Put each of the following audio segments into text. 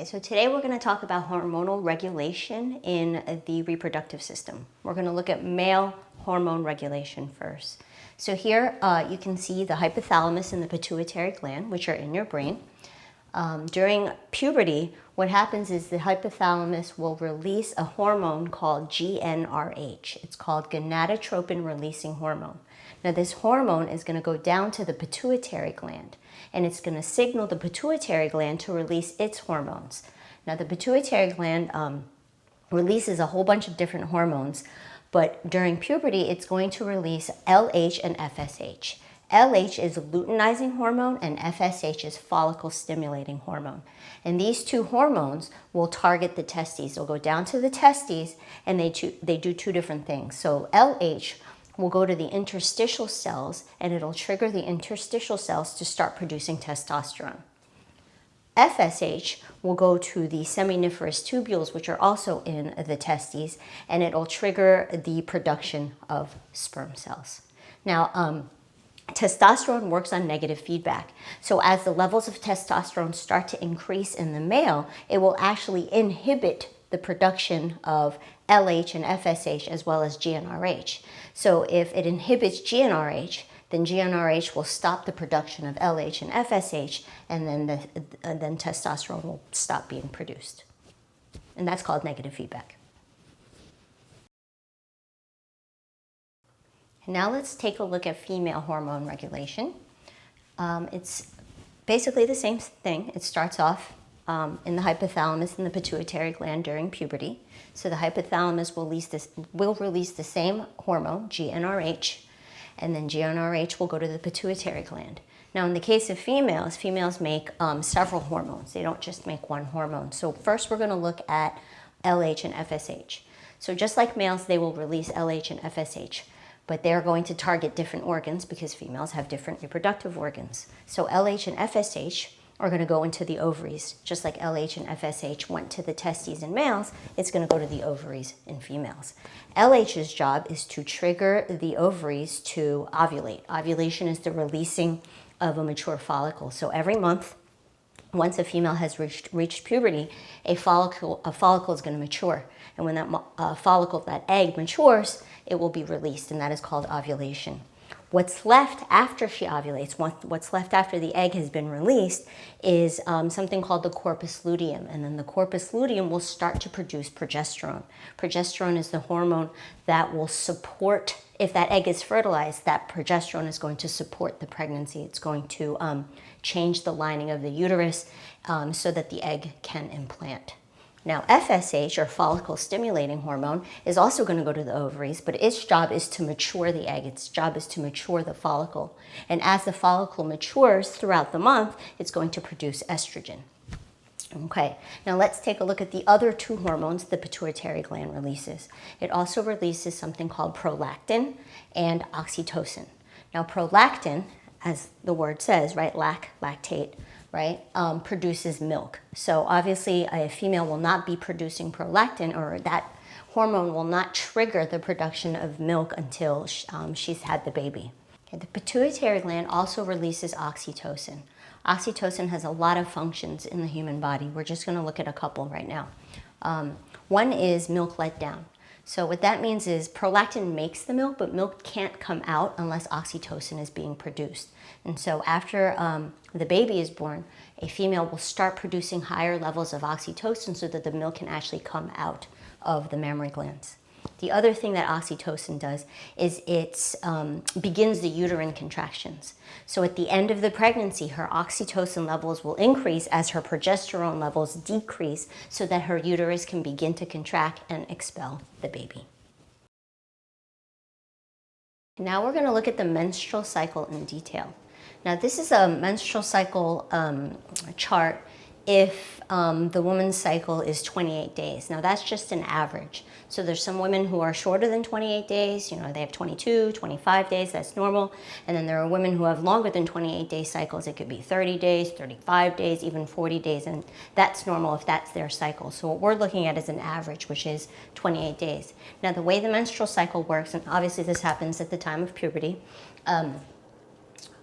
So today we're going to talk about hormonal regulation in the reproductive system. We're going to look at male hormone regulation first. So here you can see the hypothalamus and the pituitary gland, which are in your brain. During puberty, what happens is the hypothalamus will release a hormone called GnRH. It's called gonadotropin releasing hormone. Now this hormone is going to go down to the pituitary gland, and it's going to signal the pituitary gland to release its hormones. Now the pituitary gland releases a whole bunch of different hormones, but during puberty it's going to release LH and FSH. LH is luteinizing hormone and FSH is follicle stimulating hormone. And these two hormones will target the testes. They'll go down to the testes and they do two different things. So LH will go to the interstitial cells and it'll trigger the interstitial cells to start producing testosterone. FSH will go to the seminiferous tubules, which are also in the testes, and it'll trigger the production of sperm cells. Now, testosterone works on negative feedback. So as the levels of testosterone start to increase in the male, it will actually inhibit the production of LH and FSH as well as GnRH. So if it inhibits GnRH, then GnRH will stop the production of LH and FSH, and then testosterone will stop being produced. And that's called negative feedback. Now let's take a look at female hormone regulation. It's basically the same thing. It starts off in the hypothalamus and the pituitary gland during puberty. So the hypothalamus will release the same hormone, GnRH, and then GnRH will go to the pituitary gland. Now in the case of females, females make several hormones. They don't just make one hormone. So first we're going to look at LH and FSH. So just like males, they will release LH and FSH, but they're going to target different organs because females have different reproductive organs. So LH and FSH are going to go into the ovaries. Just like LH and FSH went to the testes in males, it's going to go to the ovaries in females. LH's job is to trigger the ovaries to ovulate. Ovulation is the releasing of a mature follicle. So every month, once a female has reached puberty, a follicle is going to mature. And when that follicle, that egg matures, it will be released, and that is called ovulation. What's left after she ovulates, what's left after the egg has been released, is something called the corpus luteum. And then the corpus luteum will start to produce progesterone. Progesterone is the hormone that will support, if that egg is fertilized, that progesterone is going to support the pregnancy. It's going to change the lining of the uterus so that the egg can implant. Now, FSH, or follicle stimulating hormone, is also going to go to the ovaries, but its job is to mature the egg. Its job is to mature the follicle. And as the follicle matures throughout the month, it's going to produce estrogen. Okay, now let's take a look at the other two hormones the pituitary gland releases. It also releases something called prolactin and oxytocin. Now, prolactin, as the word says, right, lactate, right, produces milk. So obviously a female will not be producing prolactin, or that hormone will not trigger the production of milk until she's had the baby. Okay, the pituitary gland also releases oxytocin. Oxytocin has a lot of functions in the human body. We're just going to look at a couple right now. One is milk letdown. So what that means is prolactin makes the milk, but milk can't come out unless oxytocin is being produced. And so after the baby is born, a female will start producing higher levels of oxytocin so that the milk can actually come out of the mammary glands. The other thing that oxytocin does is it begins the uterine contractions. So at the end of the pregnancy, her oxytocin levels will increase as her progesterone levels decrease so that her uterus can begin to contract and expel the baby. Now we're going to look at the menstrual cycle in detail. Now this is a menstrual cycle chart if the woman's cycle is 28 days. Now that's just an average. So there's some women who are shorter than 28 days, they have 22, 25 days, that's normal. And then there are women who have longer than 28 day cycles. It could be 30 days, 35 days, even 40 days, and that's normal if that's their cycle. So what we're looking at is an average, which is 28 days. Now the way the menstrual cycle works, and obviously this happens at the time of puberty,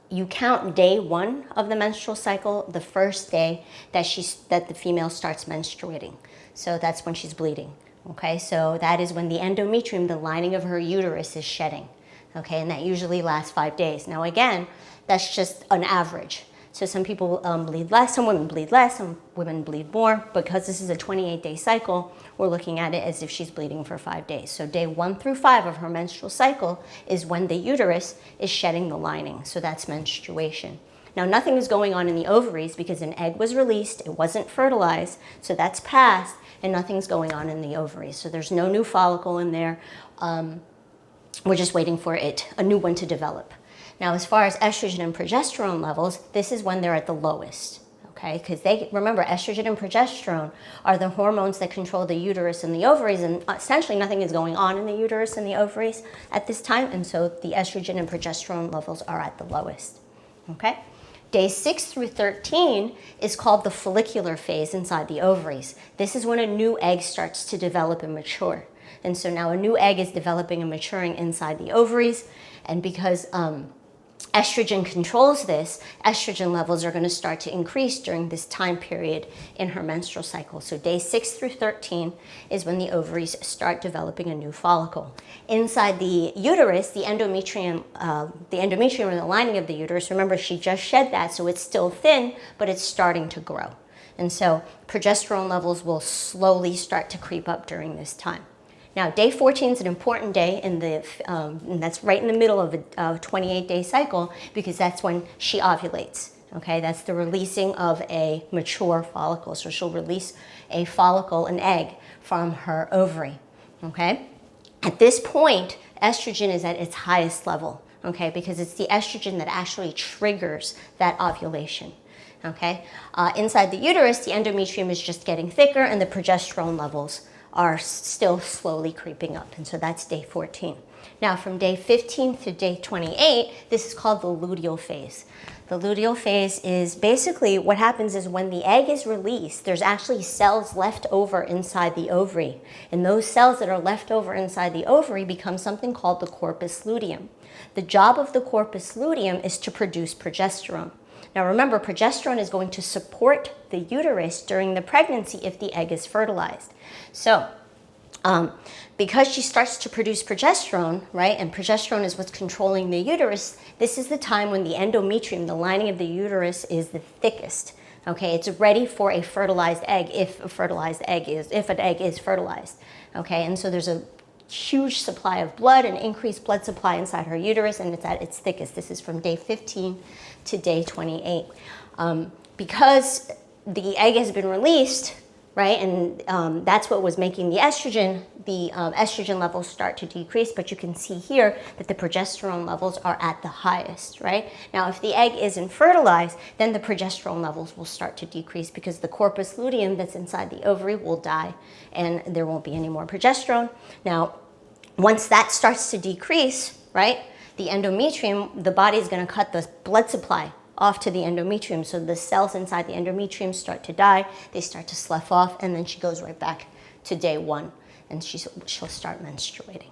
you count day 1 of the menstrual cycle, the first day that the female starts menstruating. So that's when she's bleeding. Okay, so that is when the endometrium, the lining of her uterus, is shedding. Okay, and that usually lasts 5 days. Now again, that's just an average. So some people bleed less, some women bleed less, some women bleed more. Because this is a 28-day cycle, we're looking at it as if she's bleeding for 5 days. So day 1 through 5 of her menstrual cycle is when the uterus is shedding the lining. So that's menstruation. Now nothing is going on in the ovaries because an egg was released, it wasn't fertilized, so that's past, and nothing's going on in the ovaries. So there's no new follicle in there. We're just waiting for a new one to develop. Now, as far as estrogen and progesterone levels, this is when they're at the lowest, okay? Because remember, estrogen and progesterone are the hormones that control the uterus and the ovaries, and essentially nothing is going on in the uterus and the ovaries at this time, and so the estrogen and progesterone levels are at the lowest, okay? Days 6 through 13 is called the follicular phase inside the ovaries. This is when a new egg starts to develop and mature. And so now a new egg is developing and maturing inside the ovaries, and because estrogen controls this, estrogen levels are going to start to increase during this time period in her menstrual cycle. So days 6 through 13 is when the ovaries start developing a new follicle. Inside the uterus, the endometrium or the lining of the uterus, remember she just shed that, so it's still thin, but it's starting to grow. And so progesterone levels will slowly start to creep up during this time. Now, day 14 is an important day, and that's right in the middle of a 28-day cycle because that's when she ovulates, okay? That's the releasing of a mature follicle. So she'll release a follicle, an egg, from her ovary, okay? At this point, estrogen is at its highest level, okay? Because it's the estrogen that actually triggers that ovulation, okay? Inside the uterus, the endometrium is just getting thicker, and the progesterone levels are still slowly creeping up, and so that's day 14. Now from day 15 to day 28, this is called the luteal phase. The luteal phase is basically what happens is when the egg is released, there's actually cells left over inside the ovary, and those cells that are left over inside the ovary become something called the corpus luteum. The job of the corpus luteum is to produce progesterone. Now remember, progesterone is going to support the uterus during the pregnancy if the egg is fertilized. So because she starts to produce progesterone, right, and progesterone is what's controlling the uterus, this is the time when the endometrium, the lining of the uterus, is the thickest. Okay, it's ready for a fertilized egg if an egg is fertilized. Okay, and so there's a huge supply of blood, an increased blood supply inside her uterus, and it's at its thickest. This is from day 15 to day 28. Because the egg has been released, right, and that's what was making the estrogen levels start to decrease, but you can see here that the progesterone levels are at the highest, right? Now, if the egg isn't fertilized, then the progesterone levels will start to decrease because the corpus luteum that's inside the ovary will die and there won't be any more progesterone. Now, once that starts to decrease, right, the endometrium, the body is going to cut the blood supply off to the endometrium. So the cells inside the endometrium start to die, they start to slough off, and then she goes right back to day 1 and she'll start menstruating.